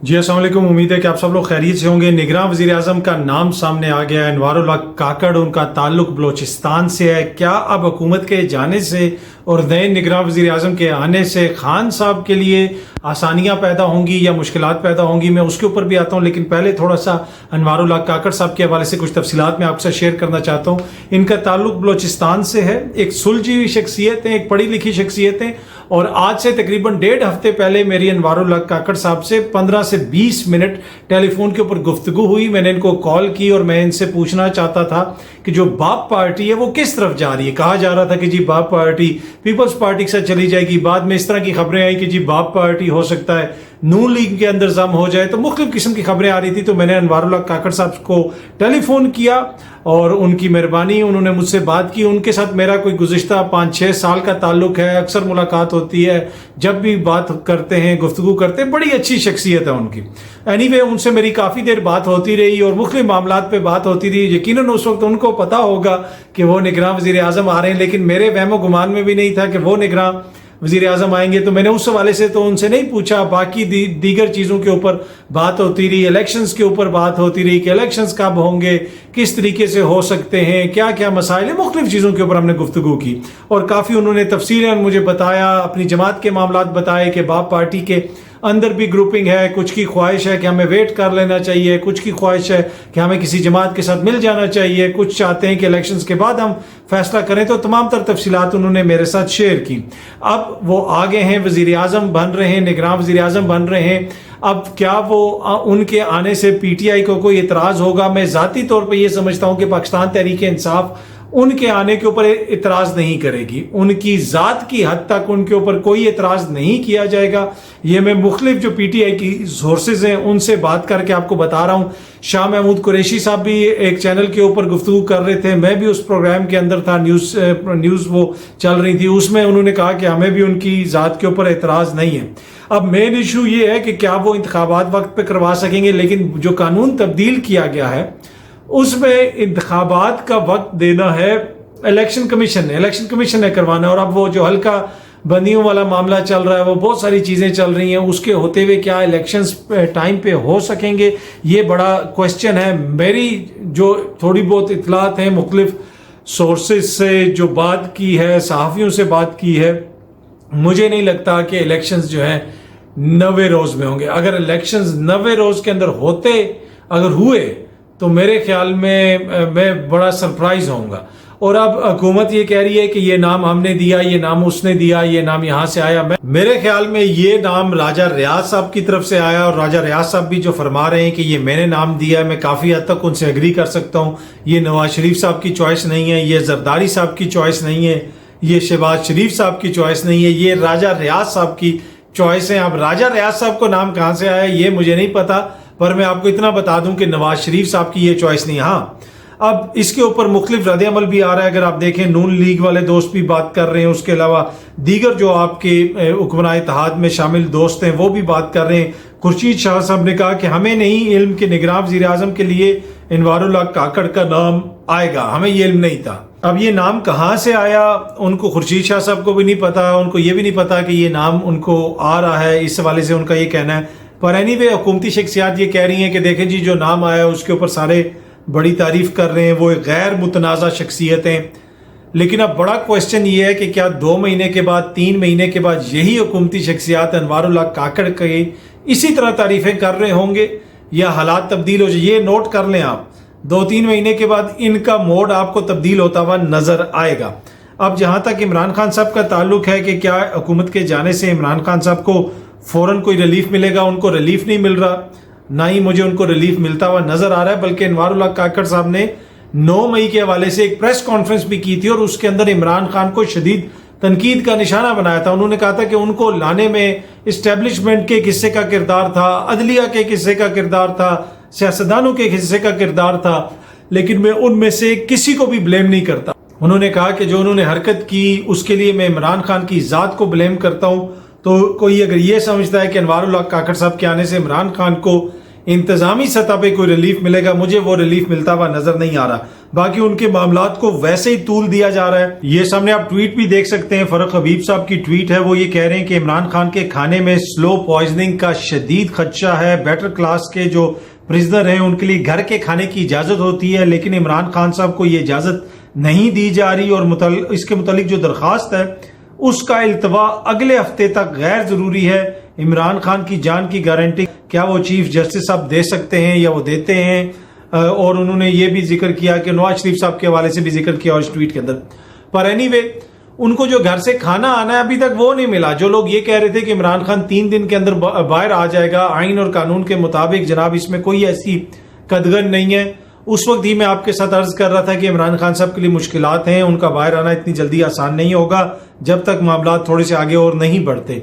जी अस्सलाम वालेकुम। उम्मीद है कि आप सब लोग खैरियत से होंगे। निगरान वज़ीर आज़म का नाम सामने आ गया है। अनवारुल हक काकड़, उनका ताल्लुक बलोचिस्तान से है। क्या अब हुकूमत के जाने से और नए निगरान वज़ीर आज़म के आने से खान साहब के लिए आसानियां पैदा होंगी या मुश्किलात पैदा होंगी, मैं उसके ऊपर भी आता हूं। लेकिन पहले थोड़ा सा अनवारुल हक काकड़ साहब के हवाले से कुछ तफसीलात मैं आपसे शेयर करना चाहता हूं। इनका ताल्लुक बलोचिस्तान से है। एक सुलझी हुई शख्सियत है, एक पढ़ी लिखी शख्सियत है। और आज से तकरीबन 1.5 हफ्ते पहले मेरी अनवारुल हक काकड़ साहब से 15 से 20 मिनट टेलीफोन के ऊपर गुफ्तगू हुई। मैंने इनको कॉल की और मैं इनसे पूछना चाहता था कि जो बाप पार्टी है वो किस तरफ जा रही है। कहा जा रहा था कि जी बाप पार्टी पीपल्स पार्टी के साथ चली जाएगी। बाद में इस तरह की खबरें आई कि जी बाप पार्टी हो सकता है नून लीग के अंदर जम हो जाए। तो मुख्तलिफ किस्म की खबरें आ रही थी। तो मैंने अनवारुल हक काकड़ साहब को टेलीफोन किया और उनकी मेहरबानी, उन्होंने मुझसे बात की। उनके साथ मेरा कोई गुज़िश्ता 5-6 साल का ताल्लुक है। अक्सर मुलाकात होती है, जब भी बात करते हैं, गुफ्तगू करते हैं। बड़ी अच्छी शख्सियत है उनकी। एनीवे, उनसे मेरी काफ़ी देर बात होती रही और मुख्तलिफ मामलात पे बात होती रही। यकीनन उस वक्त उनको पता होगा कि वो निगरान वज़ीर आज़म आ रहे हैं, लेकिन मेरे वहमो गुमान में भी नहीं था कि वो निगरान वज़ीर आज़म आएंगे। तो मैंने उस हवाले से तो उनसे नहीं पूछा। बाकी दीगर चीज़ों के ऊपर बात होती रही, इलेक्शंस के ऊपर बात होती रही कि इलेक्शंस कब होंगे, किस तरीके से हो सकते हैं, क्या क्या मसाइल है। मुख्तलिफ चीज़ों के ऊपर हमने गुफ्तगू की और काफ़ी उन्होंने तफसीलन मुझे बताया, अपनी जमात के मामलात बताए कि बाप पार्टी के अंदर भी ग्रुपिंग है। कुछ की ख्वाहिश है कि हमें वेट कर लेना चाहिए, कुछ की ख्वाहिश है कि हमें किसी जमात के साथ मिल जाना चाहिए, कुछ चाहते हैं कि इलेक्शंस के बाद हम फैसला करें। तो तमाम तर तफसीलात उन्होंने मेरे साथ शेयर की। अब वो आगे हैं, वज़ीर आज़म बन रहे हैं, निगरान वज़ीर आज़म बन रहे हैं। अब क्या वो उनके आने से पीटीआई को कोई इतराज़ होगा? मैं ज़ाती तौर पर यह समझता हूँ कि पाकिस्तान तहरीक इंसाफ उनके आने के ऊपर इतराज़ नहीं करेगी। उनकी ज़ात की हद तक उनके ऊपर कोई इतराज़ नहीं किया जाएगा। ये मैं मुख्तलिफ जो पीटीआई की सोर्सेज हैं उनसे बात करके आपको बता रहा हूँ। शाह महमूद कुरैशी साहब भी एक चैनल के ऊपर गुफ्तगू कर रहे थे, मैं भी उस प्रोग्राम के अंदर था, न्यूज़ वो चल रही थी। उसमें उन्होंने कहा कि हमें भी उनकी ज़ात के ऊपर इतराज़ नहीं है। अब मेन इशू ये है कि क्या वो इंतखाबात वक्त पे करवा सकेंगे। लेकिन जो कानून तब्दील किया गया है उसमें इंतखाबात का वक्त देना है इलेक्शन कमीशन ने करवाना है। और अब वो जो हल्का बंदियों वाला मामला चल रहा है, वो बहुत सारी चीज़ें चल रही हैं, उसके होते हुए क्या इलेक्शंस टाइम पे हो सकेंगे, ये बड़ा क्वेश्चन है। मेरी जो थोड़ी बहुत इतलात हैं मुख्तलिफ सोर्सेज से जो बात की है, सहाफ़ियों से बात की है, मुझे नहीं लगता कि इलेक्शंस जो हैं 90 रोज़ में होंगे। अगर इलेक्शंस 90 रोज़ के अंदर होते, अगर हुए, तो मेरे ख्याल में मैं बड़ा सरप्राइज होऊंगा। और अब हुकूमत ये कह रही है कि ये नाम हमने दिया, ये नाम उसने दिया, ये नाम यहाँ से आया। मेरे ख्याल में ये नाम राजा रियाज साहब की तरफ से आया और राजा रियाज साहब भी जो फरमा रहे हैं कि ये मैंने नाम दिया है, मैं काफ़ी हद तक उनसे एग्री कर सकता हूँ। ये नवाज शरीफ साहब की चॉइस नहीं है, ये जरदारी साहब की चॉइस नहीं है, ये शहबाज शरीफ साहब की चॉइस नहीं है, ये राजा रियाज साहब की चॉइस है। अब राजा रियाज साहब को नाम कहाँ से आया ये मुझे नहीं पता, पर मैं आपको इतना बता दूं कि नवाज शरीफ साहब की ये चॉइस नहीं। हाँ, अब इसके ऊपर मुख्तलिफ रद्द अमल भी आ रहा है। अगर आप देखें, नून लीग वाले दोस्त भी बात कर रहे हैं, उसके अलावा दीगर जो आपके हुक्मरान इत्तेहाद में शामिल दोस्त हैं वो भी बात कर रहे हैं। खुर्शीद शाह साहब ने कहा कि हमें नहीं इल्म के निगरान वज़ीर आज़म के लिए अनवारुल हक काकड़ का नाम आएगा, हमें ये इल्म नहीं था। अब ये नाम कहाँ से आया उनको खुर्शीद शाह साहब को भी नहीं पता, उनको ये भी नहीं पता कि ये नाम उनको आ रहा है। इस हवाले से उनका ये कहना है। पर एनीवे, हुकूमती शख्सियात ये कह रही हैं कि देखें जी, जो नाम आया उसके ऊपर सारे बड़ी तारीफ कर रहे हैं, वो एक गैर मुतनाज़ा शख्सियत हैं। लेकिन अब बड़ा क्वेश्चन ये है कि क्या 2 महीने के बाद, 3 महीने के बाद यही हुकूमती शख्सियात अनवारुल हक काकड़ के इसी तरह तारीफें कर रहे होंगे या हालात तब्दील हो जाए? ये नोट कर लें आप, 2-3 महीने के बाद इनका मोड आपको तब्दील होता हुआ नजर आएगा। अब जहाँ तक इमरान खान साहब का ताल्लुक है कि क्या हुकूमत के जाने से इमरान खान साहब को फौरन कोई रिलीफ मिलेगा, उनको रिलीफ नहीं मिल रहा, ना ही मुझे उनको रिलीफ मिलता हुआ नजर आ रहा है। बल्कि अनवारुल हक काकड़ साहब ने 9 मई के हवाले से एक प्रेस कॉन्फ्रेंस भी की थी और उसके अंदर इमरान खान को शदीद तनकीद का निशाना बनाया था। उन्होंने कहा था कि उनको लाने में इस्टेब्लिशमेंट के किस्से का किरदार था, अदलिया के किस्से का किरदार था, सियासतदानों के हिस्से का किरदार था, लेकिन मैं उनमें से किसी को भी ब्लेम नहीं करता। उन्होंने कहा कि जो उन्होंने हरकत की उसके लिए मैं इमरान खान की ज़ात को ब्लेम करता हूँ। तो कोई अगर ये समझता है कि अनवारुल हक काकड़ साहब के आने से इमरान खान को इंतज़ामी सतह पे कोई रिलीफ मिलेगा, मुझे वो रिलीफ मिलता हुआ नज़र नहीं आ रहा। باقی ان کے معاملات کو ویسے ہی طول دیا جا رہا ہے. یہ سامنے آپ ٹویٹ بھی دیکھ سکتے ہیں, فرق حبیب صاحب کی ٹویٹ ہے, وہ یہ کہہ رہے ہیں کہ عمران خان کے کھانے میں سلو پوائزننگ کا شدید خدشہ ہے. بیٹر کلاس کے جو پرزنر ہیں ان کے لیے گھر کے کھانے کی اجازت ہوتی ہے, لیکن عمران خان صاحب کو یہ اجازت نہیں دی جا رہی, اور اس کے متعلق جو درخواست ہے اس کا التوا اگلے ہفتے تک غیر ضروری ہے. عمران خان کی جان کی گارنٹی کیا وہ چیف جسٹس صاحب دے سکتے ہیں یا وہ دیتے ہیں؟ اور انہوں نے یہ بھی ذکر کیا کہ نواز شریف صاحب کے حوالے سے بھی ذکر کیا اور اس ٹویٹ کے اندر. پر اینی وے ان کو جو گھر سے کھانا آنا ہے ابھی تک وہ نہیں ملا. جو لوگ یہ کہہ رہے تھے کہ عمران خان 3 دن کے اندر باہر آ جائے گا آئین اور قانون کے مطابق, جناب اس میں کوئی ایسی قدغن نہیں ہے. اس وقت ہی میں آپ کے ساتھ عرض کر رہا تھا کہ عمران خان صاحب کے لیے مشکلات ہیں, ان کا باہر آنا اتنی جلدی آسان نہیں ہوگا جب تک معاملات تھوڑے سے آگے اور نہیں بڑھتے.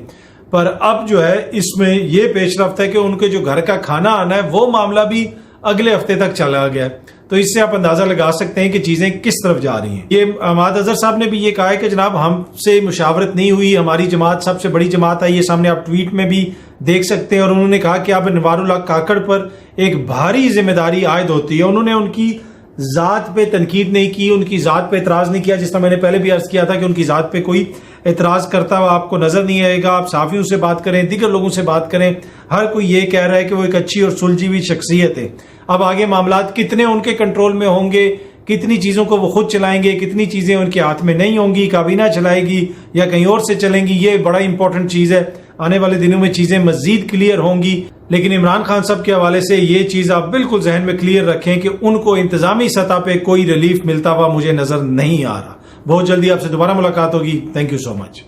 پر اب جو ہے اس میں یہ پیش رفت ہے کہ ان کے جو گھر کا کھانا آنا ہے وہ معاملہ بھی اگلے ہفتے تک چلا گیا ہے. تو اس سے آپ اندازہ لگا سکتے ہیں کہ چیزیں کس طرف جا رہی ہیں. یہ عماد اظہر صاحب نے بھی یہ کہا ہے کہ جناب ہم سے مشاورت نہیں ہوئی, ہماری جماعت سب سے بڑی جماعت ہے. یہ سامنے آپ ٹویٹ میں بھی دیکھ سکتے ہیں. اور انہوں نے کہا کہ اب انوار اللہ کاکڑ پر ایک بھاری ذمہ داری عائد ہوتی ہے. انہوں نے ان کی ذات پہ تنقید نہیں کی, ان کی ذات پہ اعتراض نہیں کیا, جس طرح میں نے پہلے بھی عرض کیا تھا کہ ان کی ذات پہ کوئی اعتراض کرتا ہوا آپ کو نظر نہیں آئے گا. آپ صحافیوں سے بات کریں, دیگر لوگوں سے بات کریں, ہر کوئی یہ کہہ رہا ہے کہ وہ ایک اچھی اور سلجھی ہوئی شخصیت ہے. اب آگے معاملات کتنے ان کے کنٹرول میں ہوں گے, کتنی چیزوں کو وہ خود چلائیں گے, کتنی چیزیں ان کے ہاتھ میں نہیں ہوں گی, کابینہ چلائے گی یا کہیں اور سے چلیں گی, یہ بڑا امپورٹنٹ چیز ہے. آنے والے دنوں میں چیزیں مزید کلیئر ہوں گی. لیکن عمران خان صاحب کے حوالے سے یہ چیز آپ بالکل ذہن میں کلیئر رکھیں کہ ان کو انتظامی سطح پہ کوئی ریلیف ملتا ہوا مجھے نظر نہیں آ رہا. بہت جلدی آپ سے دوبارہ ملاقات ہوگی. Thank you so much.